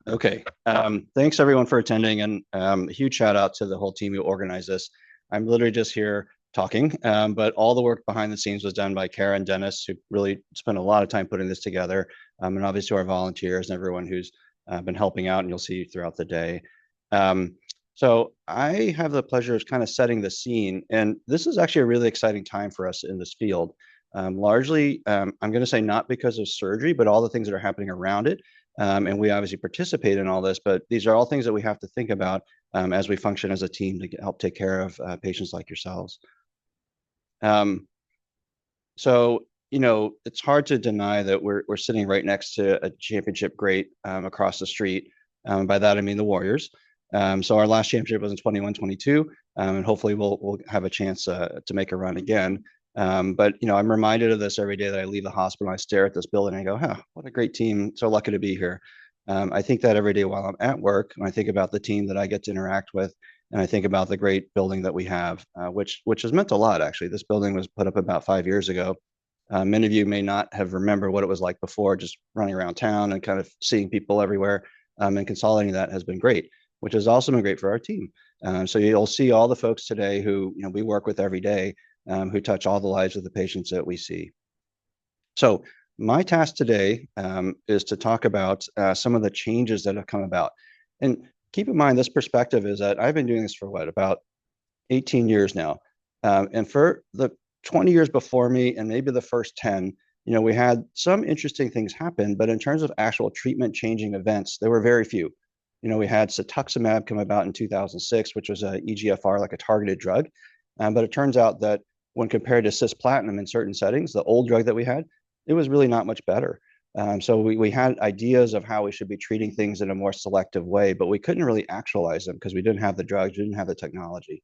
Okay. Thanks everyone for attending, and a huge shout out to the whole team who organized this. I'm literally just here talking, but all the work behind the scenes was done by Kara and Dennis, who really spent a lot of time putting this together, and obviously our volunteers and everyone who's been helping out, and you'll see throughout the day. Um, so I have the pleasure of kind of setting the scene, and this is actually a really exciting time for us in this field. Largely, I'm going to say not because of surgery, but all the things that are happening around it. And we obviously participate in all this, but these are all things that we have to think about as we function as a team to help take care of patients like yourselves. Um, so, it's hard to deny that we're sitting right next to a championship great across the street. By that, I mean the Warriors. So our last championship was in 21-22, and hopefully we'll have a chance to make a run again. But I'm reminded of this every day that I leave the hospital. I stare at this building and I go, "Huh, what a great team! So lucky to be here." I think that every day while I'm at work, when I think about the team that I get to interact with, and I think about the great building that we have, which has meant a lot actually. This building was put up about 5 years ago. Many of you may not have remembered what it was like before, just running around town and kind of seeing people everywhere. And consolidating that has been great, which has also been great for our team. So you'll see all the folks today who we work with every day, who touch all the lives of the patients that we see. So my task today is to talk about some of the changes that have come about. And keep in mind, this perspective is that I've been doing this for about 18 years now. And for the 20 years before me, and maybe the first 10, we had some interesting things happen, but in terms of actual treatment changing events, there were very few. We had cetuximab come about in 2006, which was a EGFR, like a targeted drug. But it turns out that when compared to cisplatin in certain settings, the old drug that we had, it was really not much better. So we had ideas of how we should be treating things in a more selective way, but we couldn't really actualize them because we didn't have the drugs, we didn't have the technology.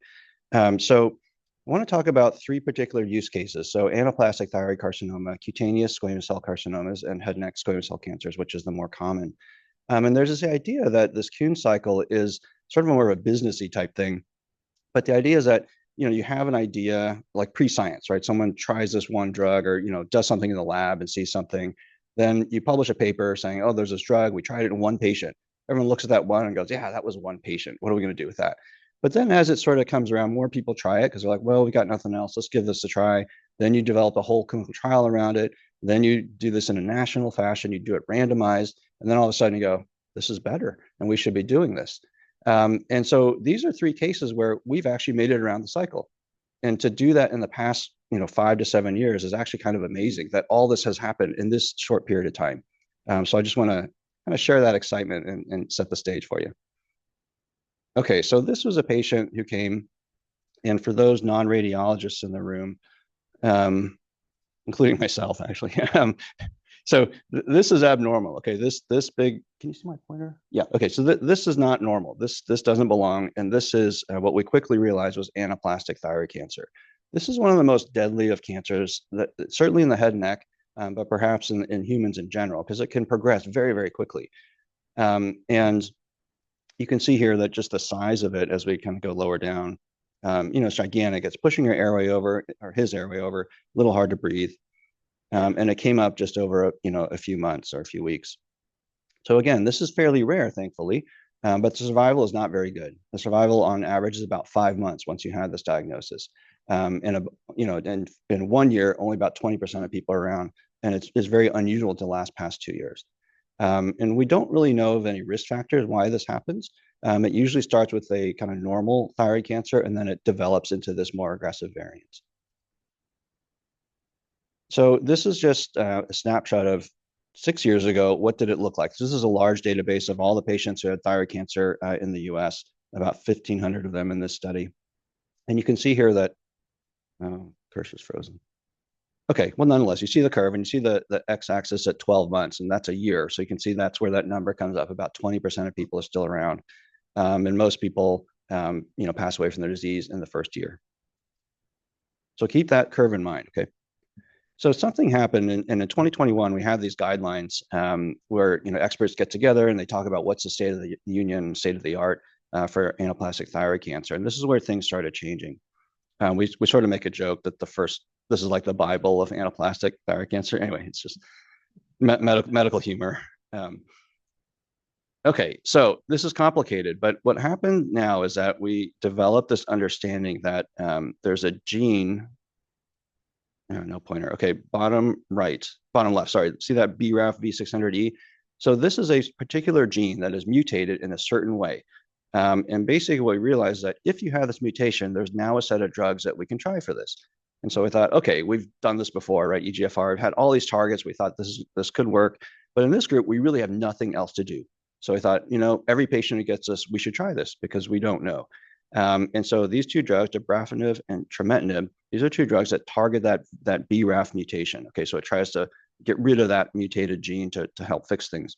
So I want to talk about three particular use cases. So anaplastic thyroid carcinoma, cutaneous squamous cell carcinomas, and head and neck squamous cell cancers, which is the more common. And there's this idea that this Kuhn cycle is sort of more of a businessy type thing. But the idea is that you have an idea like pre-science, right? Someone tries this one drug or does something in the lab and sees something. Then you publish a paper saying, "Oh, there's this drug. We tried it in one patient." Everyone looks at that one and goes, "Yeah, that was one patient. What are we going to do with that?" But then as it sort of comes around, more people try it because they're like, "Well, we got nothing else. Let's give this a try." Then you develop a whole clinical trial around it. Then you do this in a national fashion. You do it randomized, and then all of a sudden you go, "This is better, and we should be doing this." And so these are three cases where we've actually made it around the cycle. And to do that in the past, 5 to 7 years is actually kind of amazing that all this has happened in this short period of time. So I just want to kind of share that excitement and set the stage for you. Okay, so this was a patient who came, and for those non-radiologists in the room, um, including myself, actually, so this is abnormal. Okay, this big. Can you see my pointer? Yeah. Okay, so this is not normal. This doesn't belong, and this is what we quickly realized was anaplastic thyroid cancer. This is one of the most deadly of cancers, that certainly in the head and neck, but perhaps in humans in general, because it can progress very, very quickly. And you can see here that just the size of it as we kind of go lower down, it's gigantic. It's pushing your airway over, or his airway over, a little hard to breathe. And it came up just over a few months or a few weeks. So again, this is fairly rare, thankfully, but the survival is not very good. The survival on average is about 5 months once you have this diagnosis. And in 1 year, only about 20% of people are around, and it's very unusual to last past 2 years. And we don't really know of any risk factors why this happens. It usually starts with a kind of normal thyroid cancer, and then it develops into this more aggressive variant. So this is just a snapshot of 6 years ago. What did it look like? So this is a large database of all the patients who had thyroid cancer in the US, about 1,500 of them in this study. And you can see here that, cursor's frozen. Okay, well, nonetheless, you see the curve and you see the x-axis at 12 months, and that's a year. So you can see that's where that number comes up. About 20% of people are still around. And most people, pass away from their disease in the first year. So keep that curve in mind, okay? So something happened, and in 2021, we have these guidelines where experts get together and they talk about what's the state of the union, state of the art for anaplastic thyroid cancer, and this is where things started changing. We sort of make a joke that this is like the Bible of anaplastic thyroid cancer. Anyway, it's just medical humor. Okay, so this is complicated, but what happened now is that we developed this understanding that there's a gene, no pointer. Okay, bottom left. Sorry, see that BRAF V600E? So this is a particular gene that is mutated in a certain way. And basically what we realized is that if you have this mutation, there's now a set of drugs that we can try for this. And so we thought, okay, we've done this before, right? EGFR, we've had all these targets. We thought this could work. But in this group, we really have nothing else to do. So I thought, every patient who gets this, we should try this because we don't know. And so these two drugs, dabrafenib and trametinib, these are two drugs that target that BRAF mutation. Okay, so it tries to get rid of that mutated gene to help fix things.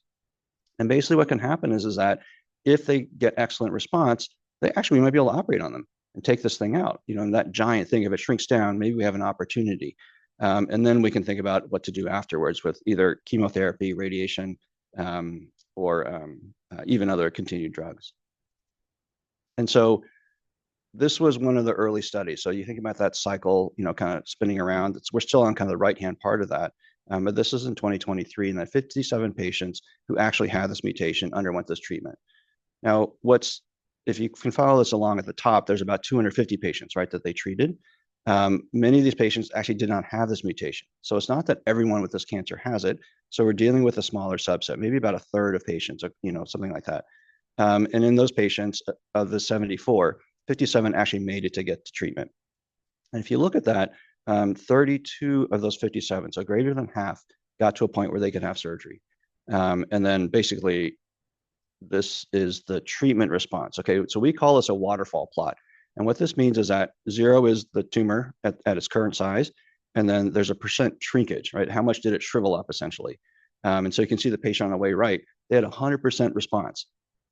And basically what can happen is that if they get excellent response, we might be able to operate on them and take this thing out. And that giant thing, if it shrinks down, maybe we have an opportunity. And then we can think about what to do afterwards with either chemotherapy, radiation, or even other continued drugs. And so this was one of the early studies. So you think about that cycle, kind of spinning around. We're still on kind of the right-hand part of that. But this is in 2023, and that 57 patients who actually had this mutation underwent this treatment. Now, if you can follow this along at the top, there's about 250 patients, right, that they treated. Many of these patients actually did not have this mutation. So it's not that everyone with this cancer has it. So we're dealing with a smaller subset, maybe about a third of patients, something like that. And in those patients of the 74, 57 actually made it to get to treatment. And if you look at that, 32 of those 57, so greater than half, got to a point where they could have surgery. And then basically, this is the treatment response. Okay, so we call this a waterfall plot. And what this means is that 0 is the tumor at its current size, and then there's a percent shrinkage, right? How much did it shrivel up, essentially? And so you can see the patient on the way right, they had 100% response.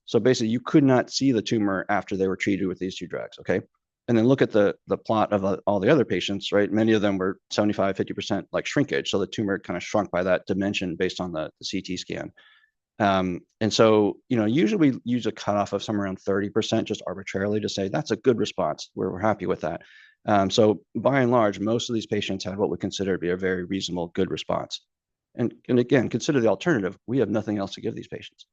So basically, you could not see the tumor after they were treated with these two drugs, okay? And then look at the plot of all the other patients, right? Many of them were 75, 50% like shrinkage. So the tumor kind of shrunk by that dimension based on the CT scan. And so, usually we use a cutoff of somewhere around 30% just arbitrarily to say that's a good response. We're happy with that. So by and large, most of these patients had what we consider to be a very reasonable, good response. And again, consider the alternative. We have nothing else to give these patients.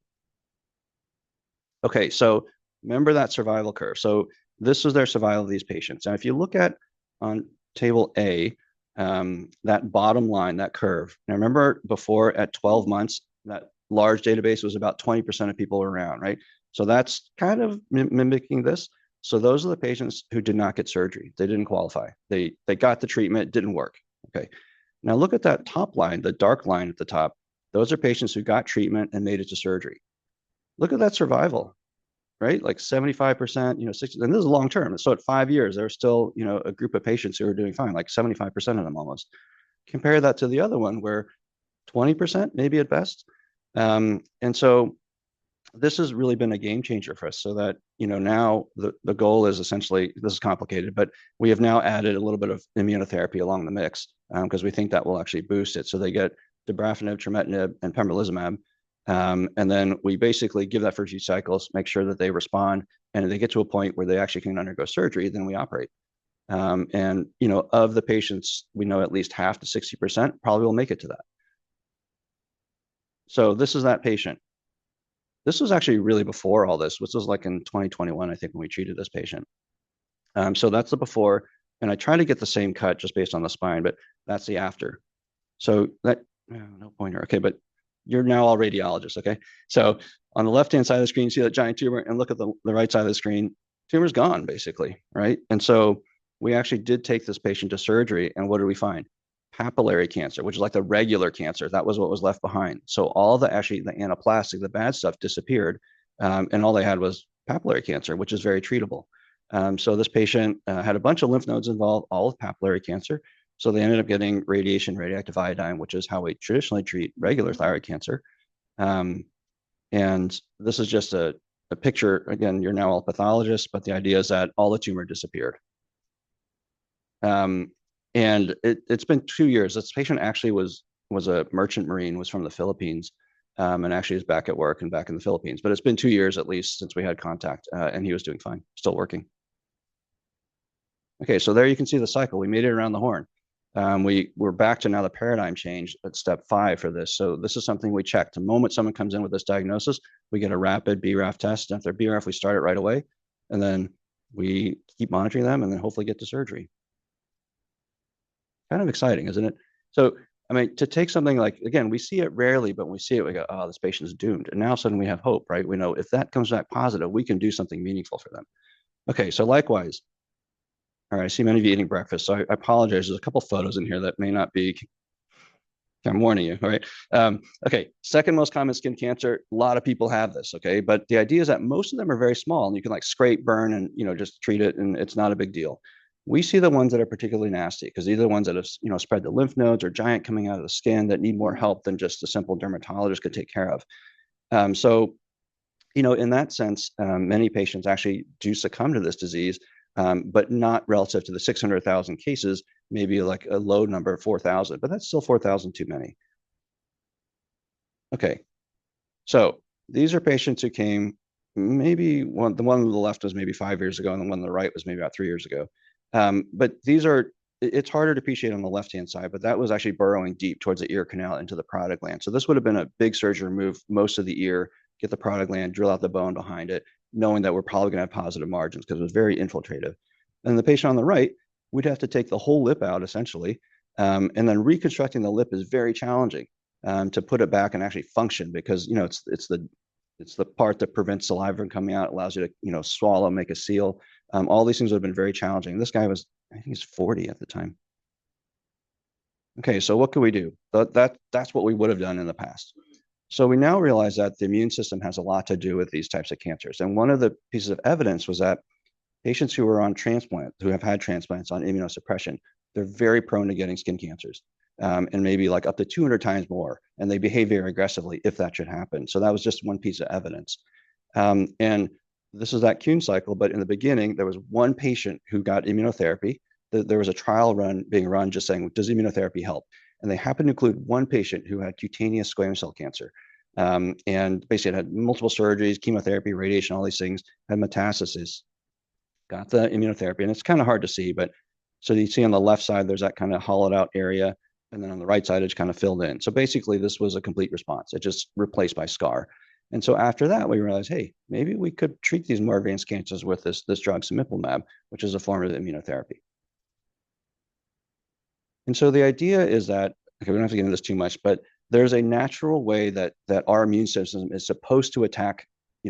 Okay, so remember that survival curve. So this is their survival of these patients. Now, if you look at on table A, that bottom line, that curve. Now, remember before at 12 months, that large database was about 20% of people around, right? So that's kind of mimicking this. So those are the patients who did not get surgery. They didn't qualify. They got the treatment, didn't work. Okay. Now look at that top line, the dark line at the top. Those are patients who got treatment and made it to surgery. Look at that survival, right? Like 75%, 60, and this is long term. So at 5 years, there's still, a group of patients who are doing fine, like 75% of them almost. Compare that to the other one where 20%, maybe at best. And so this has really been a game changer for us so that, now the goal is essentially, this is complicated, but we have now added a little bit of immunotherapy along the mix because we think that will actually boost it. So they get dabrafenib, trametinib, and pembrolizumab. And then we basically give that for a few cycles, make sure that they respond, and if they get to a point where they actually can undergo surgery, then we operate. And, of the patients, we know at least half to 60% probably will make it to that. So this is that patient. This was actually really before all this. This was like in 2021, I think, when we treated this patient. So that's the before, and I try to get the same cut just based on the spine, but that's the after. So that, no pointer, okay, but you're now all radiologists, okay? So on the left-hand side of the screen, you see that giant tumor, and look at the right side of the screen, tumor's gone, basically, right? And so we actually did take this patient to surgery, and what did we find? Papillary cancer, which is like the regular cancer. That was what was left behind. So all the anaplastic, the bad stuff disappeared, and all they had was papillary cancer, which is very treatable. So this patient had a bunch of lymph nodes involved, all with papillary cancer. So they ended up getting radiation, radioactive iodine, which is how we traditionally treat regular thyroid cancer. And this is just a picture. Again, you're now all pathologists, but the idea is that all the tumor disappeared. And it's been 2 years. This patient actually was a merchant marine, was from the Philippines, and actually is back at work and back in the Philippines. But it's been 2 years at least since we had contact, and he was doing fine, still working. Okay, so there you can see the cycle. We made it around the horn. We're back to now the paradigm change at step 5 for this. So this is something we check. The moment someone comes in with this diagnosis, we get a rapid BRAF test. And if they're BRAF, we start it right away. And then we keep monitoring them and then hopefully get to surgery. Kind of exciting, isn't it? So, I mean, to take something like, again, we see it rarely, but when we see it, we go, oh, this patient is doomed. And now suddenly we have hope, right? We know if that comes back positive, we can do something meaningful for them. Okay, so likewise, all right, I see many of you eating breakfast, so I apologize. There's a couple photos in here that may not be, I'm warning you, all right? Okay, second most common skin cancer, a lot of people have this, okay? But the idea is that most of them are very small and you can like scrape, burn, and just treat it and it's not a big deal. We see the ones that are particularly nasty because these are the ones that have spread the lymph nodes or giant coming out of the skin that need more help than just a simple dermatologist could take care of. So, in that sense, many patients actually do succumb to this disease, but not relative to the 600,000 cases, maybe like a low number, 4,000, but that's still 4,000 too many. Okay, so these are patients who came maybe the one on the left was maybe 5 years ago, and the one on the right was maybe about 3 years ago. But it's harder to appreciate on the left-hand side, but that was actually burrowing deep towards the ear canal into the parotid gland. So this would have been a big surgery, remove most of the ear, get the parotid gland, drill out the bone behind it, knowing that we're probably going to have positive margins because it was very infiltrative. And the patient on the right, we'd have to take the whole lip out essentially. And then reconstructing the lip is very challenging to put it back and actually function because, it's the part that prevents saliva from coming out, allows you to, swallow, make a seal. All these things would have been very challenging. This guy was, I think he's 40 at the time. Okay, so what could we do? That's what we would have done in the past. So we now realize that the immune system has a lot to do with these types of cancers. And one of the pieces of evidence was that patients who are on transplant, who have had transplants on immunosuppression, they're very prone to getting skin cancers. And maybe like up to 200 times more, and they behave very aggressively if that should happen. So that was just one piece of evidence. And this is that Kuhn cycle, but in the beginning, there was one patient who got immunotherapy. There was a trial being run just saying, does immunotherapy help? And they happened to include one patient who had cutaneous squamous cell cancer. And basically had multiple surgeries, chemotherapy, radiation, all these things, had metastasis, got the immunotherapy. And it's kind of hard to see, but so you see on the left side, there's that kind of hollowed out area. And then on the right side, it's kind of filled in. So basically, this was a complete response. It just replaced by scar. And so after that, we realized, hey, maybe we could treat these more advanced cancers with this drug, cemiplimab, which is a form of immunotherapy. And so the idea is that, okay, we don't have to get into this too much, but there's a natural way that our immune system is supposed to attack,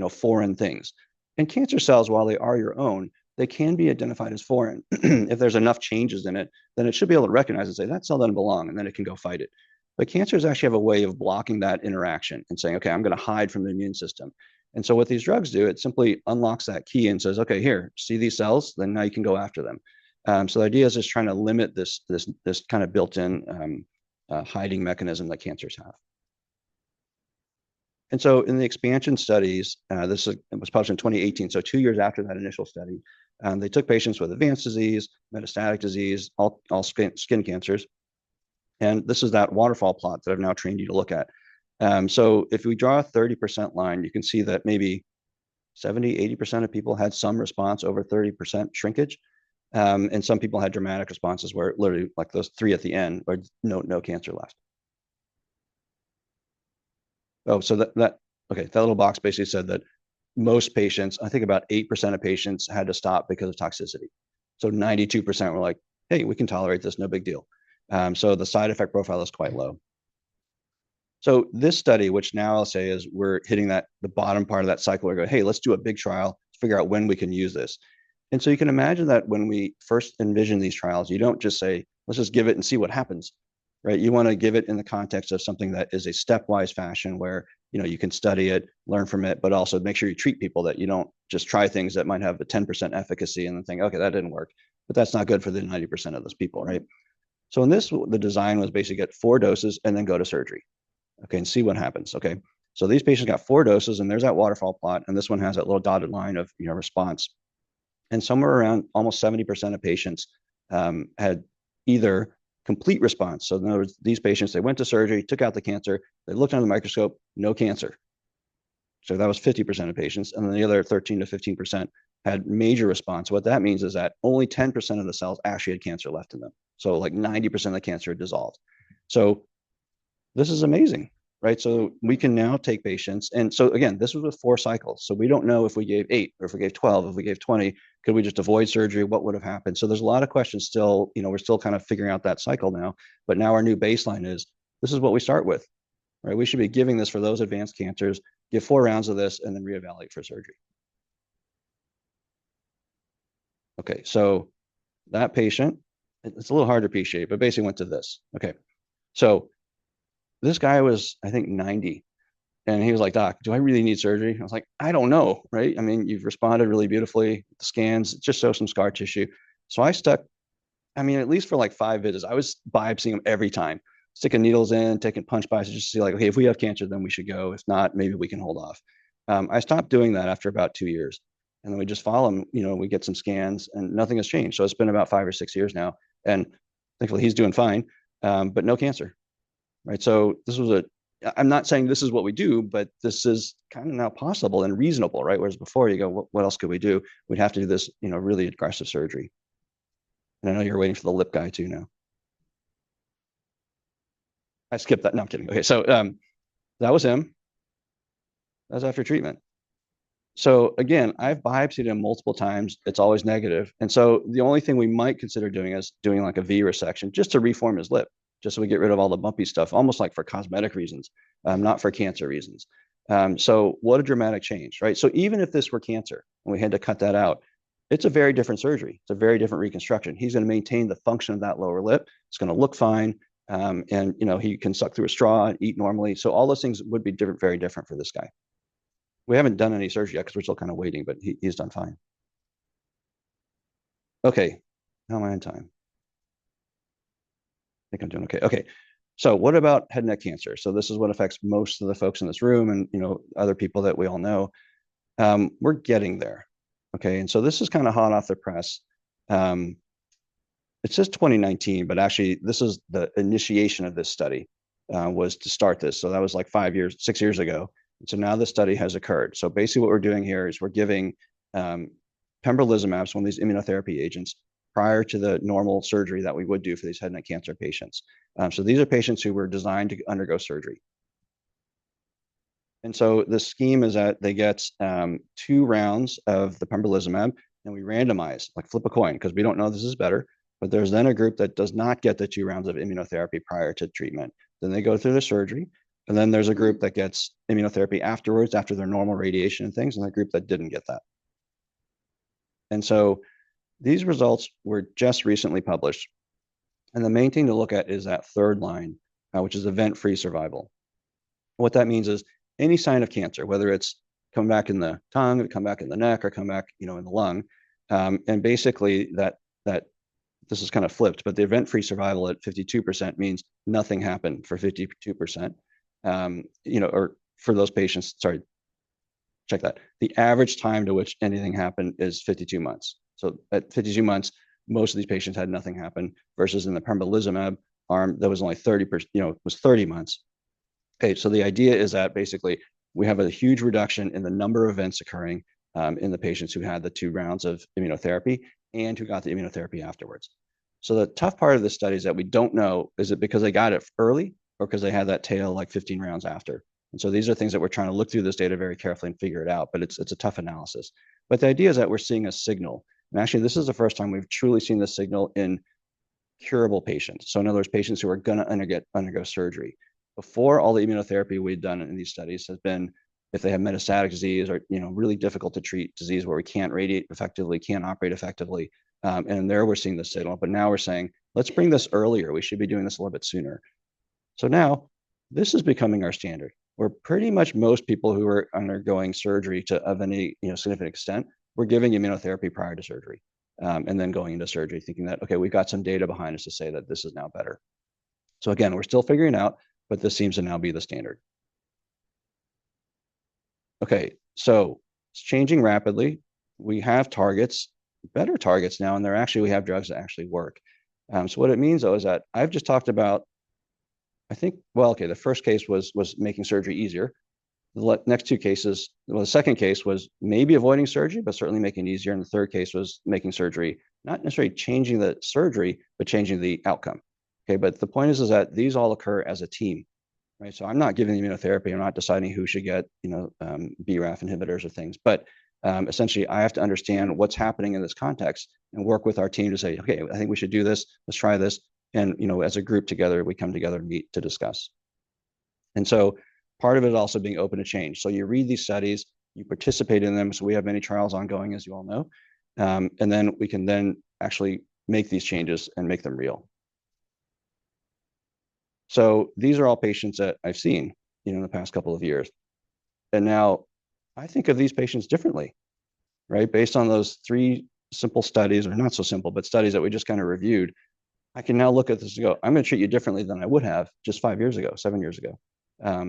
foreign things. And cancer cells, while they are your own, they can be identified as foreign. If there's enough changes in it, then it should be able to recognize and say, that cell doesn't belong, and then it can go fight it. But cancers actually have a way of blocking that interaction and saying, okay, I'm going to hide from the immune system. And so what these drugs do, it simply unlocks that key and says, okay, here, see these cells? Then now you can go after them. So the idea is just trying to limit this kind of built-in hiding mechanism that cancers have. And so in the expansion studies, it was published in 2018, so 2 years after that initial study, they took patients with advanced disease, metastatic disease, all skin cancers. And this is that waterfall plot that I've now trained you to look at. So if we draw a 30% line, you can see that maybe 70, 80% of people had some response over 30% shrinkage. And some people had dramatic responses where literally like those 3 at the end, where no cancer left. Oh, so that little box basically said that most patients, I think about 8% of patients had to stop because of toxicity. So 92% were like, hey, we can tolerate this, no big deal. So the side effect profile is quite low. So this study, which now I'll say is we're hitting the bottom part of that cycle, we're going, hey, let's do a big trial, figure out when we can use this. And so you can imagine that when we first envision these trials, you don't just say, let's just give it and see what happens, right? You want to give it in the context of something that is a stepwise fashion where, you can study it, learn from it, but also make sure you treat people, that you don't just try things that might have a 10% efficacy and then think, okay, that didn't work, but that's not good for the 90% of those people, right? So in this, the design was basically get 4 doses and then go to surgery, okay, and see what happens, okay? So these patients got 4 doses and there's that waterfall plot, and this one has that little dotted line of, response. And somewhere around almost 70% of patients had either complete response. So in other words, these patients, they went to surgery, took out the cancer, they looked under the microscope, no cancer. So that was 50% of patients. And then the other 13 to 15% had major response. What that means is that only 10% of the cells actually had cancer left in them. So like 90% of the cancer dissolved. So this is amazing, right? So we can now take patients. And so again, this was with 4 cycles. So we don't know if we gave 8 or if we gave 12, if we gave 20, could we just avoid surgery? What would have happened? So there's a lot of questions still, we're still kind of figuring out that cycle now, but now our new baseline is, this is what we start with, right? We should be giving this for those advanced cancers, give 4 rounds of this and then reevaluate for surgery. Okay, so that patient, it's a little hard to appreciate, but basically went to this. Okay, so this guy was, I think, 90. And he was like, Doc, do I really need surgery? I was like, I don't know, right? I mean, you've responded really beautifully. The scans just show some scar tissue. So I stuck, I mean, at least for like 5 visits, I was biopsying him every time, sticking needles in, taking punch biopsies just to see like, okay, if we have cancer, then we should go. If not, maybe we can hold off. I stopped doing that after about 2 years. And then we just follow him, we get some scans and nothing has changed. So it's been about 5 or 6 years now. And thankfully he's doing fine, but no cancer, right? So this was I'm not saying this is what we do, but this is kind of now possible and reasonable, right? Whereas before you go, what else could we do? We'd have to do this, really aggressive surgery. And I know you're waiting for the lip guy too now. I skipped that. No, I'm kidding. Okay, so that was him. That was after treatment. So again, I've biopsied him multiple times. It's always negative. And so the only thing we might consider doing is doing like a V resection just to reform his lip, just so we get rid of all the bumpy stuff, almost like for cosmetic reasons, not for cancer reasons. So what a dramatic change, right? So even if this were cancer and we had to cut that out, it's a very different surgery. It's a very different reconstruction. He's going to maintain the function of that lower lip. It's going to look fine. And he can suck through a straw and eat normally. So all those things would be different, very different for this guy. We haven't done any surgery yet because we're still kind of waiting, but he's done fine. Okay, how am I on time? I think I'm doing okay. Okay, so what about head and neck cancer? So this is what affects most of the folks in this room and other people that we all know. We're getting there. Okay, and so this is kind of hot off the press. It says 2019, but actually this is the initiation of this study was to start this. So that was like 6 years ago. So now the study has occurred. So basically what we're doing here is we're giving pembrolizumab, one of these immunotherapy agents, prior to the normal surgery that we would do for these head and neck cancer patients. So these are patients who were designed to undergo surgery. And so the scheme is that they get 2 rounds of the pembrolizumab and we randomize, like flip a coin, because we don't know this is better. But there's then a group that does not get the 2 rounds of immunotherapy prior to treatment. Then they go through the surgery. And then there's a group that gets immunotherapy afterwards, after their normal radiation and things, and a group that didn't get that. And so these results were just recently published. And the main thing to look at is that 3rd line, which is event-free survival. What that means is any sign of cancer, whether it's come back in the tongue, come back in the neck, or come back, in the lung. And basically that this is kind of flipped, but the event-free survival at 52% means nothing happened for 52%. Or for those patients, sorry, check that. The average time to which anything happened is 52 months. So at 52 months, most of these patients had nothing happen versus in the pembrolizumab arm, that was only 30%, was 30 months. Okay, so the idea is that basically we have a huge reduction in the number of events occurring in the patients who had the 2 rounds of immunotherapy and who got the immunotherapy afterwards. So the tough part of this study is that we don't know, is it because they got it early or because they had that tail like 15 rounds after? And so these are things that we're trying to look through this data very carefully and figure it out, but it's a tough analysis. But the idea is that we're seeing a signal. And actually, this is the first time we've truly seen this signal in curable patients. So in other words, patients who are going to undergo surgery. Before, all the immunotherapy we've done in these studies has been if they have metastatic disease or really difficult to treat disease where we can't radiate effectively, can't operate effectively. And there we're seeing the signal. But now we're saying, let's bring this earlier. We should be doing this a little bit sooner. So now this is becoming our standard, where pretty much most people who are undergoing surgery of any significant extent, we're giving immunotherapy prior to surgery, and then going into surgery thinking that, okay, we've got some data behind us to say that this is now better. So again, we're still figuring out, but this seems to now be the standard. Okay, so it's changing rapidly. We have targets, better targets now, and we have drugs that actually work. So what it means though is that I've just talked about, I think, well, okay, the first case was making surgery easier. The next two cases, well, the second case was maybe avoiding surgery, but certainly making it easier. And the third case was making surgery, not necessarily changing the surgery, but changing the outcome. Okay, but the point is that these all occur as a team, right? So I'm not giving immunotherapy. I'm not deciding who should get, BRAF inhibitors or things, but essentially I have to understand what's happening in this context and work with our team to say, okay, I think we should do this. Let's try this. And, as a group together, we come together and meet to discuss. And so part of it is also being open to change. So you read these studies, you participate in them. So we have many trials ongoing, as you all know. And then we can then actually make these changes and make them real. So these are all patients that I've seen, in the past couple of years. And now I think of these patients differently, right? Based on those three simple studies, or not so simple, but studies that we just kind of reviewed, I can now look at this and go, I'm going to treat you differently than I would have just 5 years ago, 7 years ago.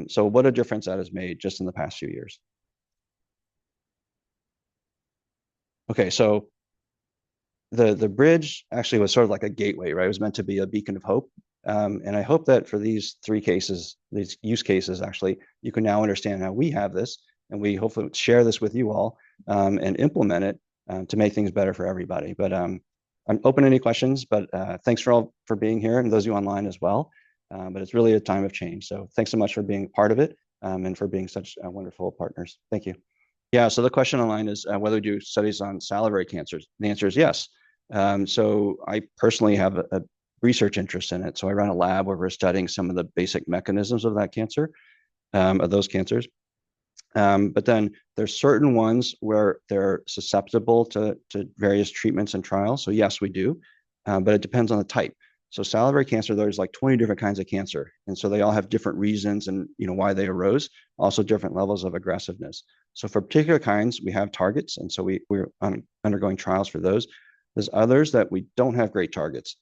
So what a difference that has made just in the past few years. Okay, so the bridge actually was sort of like a gateway, right? It was meant to be a beacon of hope. And I hope that for these three cases, these use cases, actually, you can now understand how we have this, and we hopefully share this with you all and implement it to make things better for everybody. But I'm open to any questions, but thanks for being here, and those of you online as well. But it's really a time of change. So thanks so much for being part of it and for being such wonderful partners. Thank you. Yeah, so the question online is whether we do studies on salivary cancers. The answer is yes. So I personally have a research interest in it. So I run a lab where we're studying some of the basic mechanisms of that cancer, of those cancers. But then there's certain ones where they're susceptible to various treatments and trials. So yes, we do, but it depends on the type. So salivary cancer, there's like 20 different kinds of cancer. And so they all have different reasons and why they arose, also different levels of aggressiveness. So for particular kinds, we have targets. And so we're undergoing trials for those. There's others that we don't have great targets.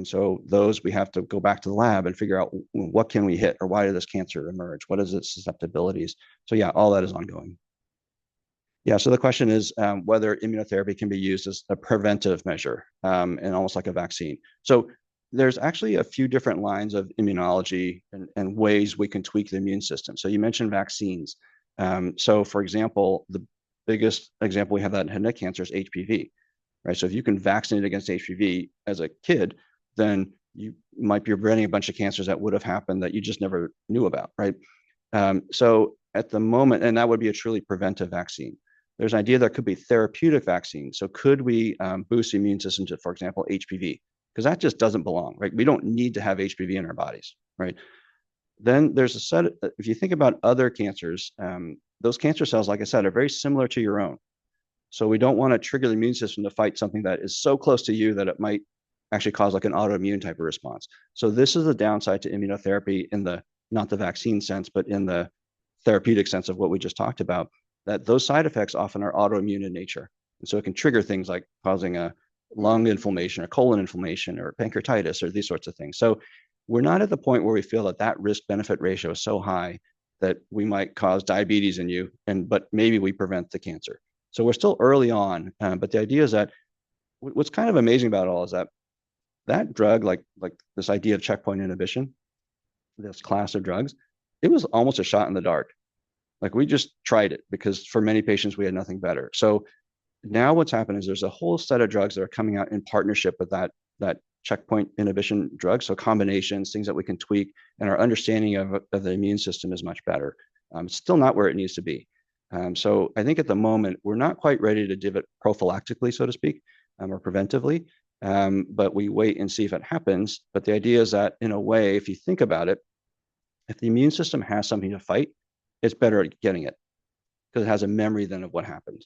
So those we have to go back to the lab and figure out what can we hit, or why did this cancer emerge? What is its susceptibilities? So yeah, all that is ongoing. Yeah, so the question is whether immunotherapy can be used as a preventive measure and almost like a vaccine. So there's actually a few different lines of immunology and ways we can tweak the immune system. So you mentioned vaccines. So for example, the biggest example we have that in head and neck cancer is HPV. Right. So if you can vaccinate against HPV as a kid, then you might be preventing a bunch of cancers that would have happened that you just never knew about. Right. So at the moment, and that would be a truly preventive vaccine. There's an idea there could be therapeutic vaccines. So could we boost the immune system to, for example, HPV? Because that just doesn't belong. Right. We don't need to have HPV in our bodies. Right. Then there's a set. If you think about other cancers, those cancer cells, like I said, are very similar to your own. So we don't want to trigger the immune system to fight something that is so close to you that it might actually cause like an autoimmune type of response. So this is the downside to immunotherapy in the, not the vaccine sense, but in the therapeutic sense of what we just talked about, that those side effects often are autoimmune in nature. And so it can trigger things like causing a lung inflammation or colon inflammation or pancreatitis or these sorts of things. So we're not at the point where we feel that that risk benefit ratio is so high that we might cause diabetes in you, but maybe we prevent the cancer. So we're still early on, but the idea is that what's kind of amazing about it all is that drug, like this idea of checkpoint inhibition, this class of drugs, it was almost a shot in the dark. Like we just tried it because for many patients we had nothing better. So now what's happened is there's a whole set of drugs that are coming out in partnership with that checkpoint inhibition drug. So combinations, things that we can tweak, and our understanding of the immune system is much better. It's still not where it needs to be. So I think at the moment, we're not quite ready to give it prophylactically, so to speak, or preventively, but we wait and see if it happens. But the idea is that in a way, if you think about it, if the immune system has something to fight, it's better at getting it because it has a memory then of what happened,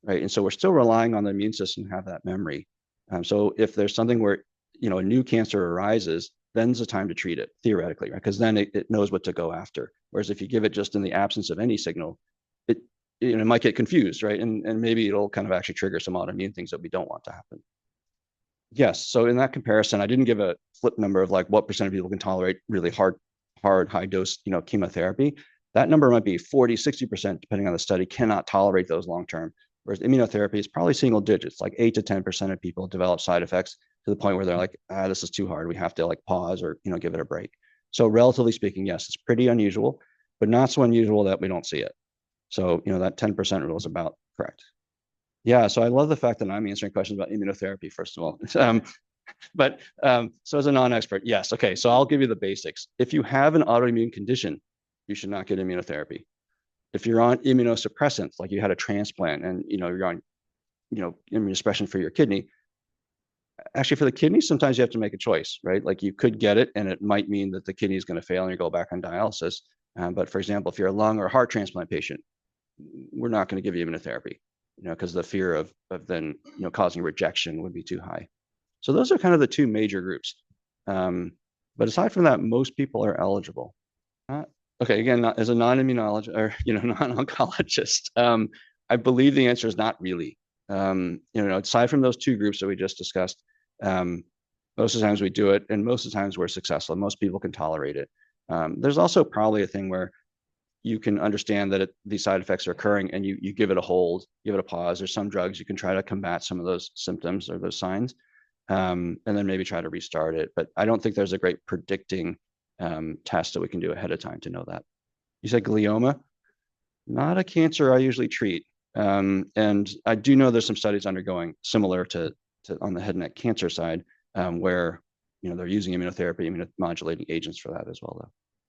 right? And so we're still relying on the immune system to have that memory. So if there's something where, a new cancer arises, then's the time to treat it, theoretically, right? Because then it knows what to go after. Whereas if you give it just in the absence of any signal, it might get confused, right? And maybe it'll kind of actually trigger some autoimmune things that we don't want to happen. Yes. So in that comparison, I didn't give a flip number of like what percent of people can tolerate really hard, high dose, chemotherapy. That number might be 40, 60%, depending on the study, cannot tolerate those long term. Whereas immunotherapy is probably single digits, like 8 to 10% of people develop side effects to the point where they're like, this is too hard. We have to like pause or, give it a break. So relatively speaking, yes, it's pretty unusual. but not so unusual that we don't see it. So, that 10% rule is about correct. Yeah, so I love the fact that I'm answering questions about immunotherapy, first of all. So as a non-expert, yes. Okay, so I'll give you the basics. If you have an autoimmune condition, you should not get immunotherapy. If you're on immunosuppressants, like you had a transplant and you're on, immunosuppression for your kidney, actually for the kidney, sometimes you have to make a choice, right? Like you could get it and it might mean that the kidney is going to fail and you go back on dialysis. But for example, if you're a lung or heart transplant patient, we're not going to give you immunotherapy, because the fear of then, causing rejection would be too high. So those are kind of the two major groups. But aside from that, most people are eligible. Okay, again, as a non-immunologist or non-oncologist, I believe the answer is not really. Aside from those two groups that we just discussed, most of the times we do it, and most of the times we're successful. Most people can tolerate it. There's also probably a thing where you can understand that these side effects are occurring, and you give it a hold, give it a pause. There's some drugs you can try to combat some of those symptoms or those signs, and then maybe try to restart it. But I don't think there's a great predicting test that we can do ahead of time to know that. You said glioma, not a cancer I usually treat. And I do know there's some studies undergoing similar to on the head and neck cancer side, where they're using immunotherapy, immunomodulating agents for that as well, though.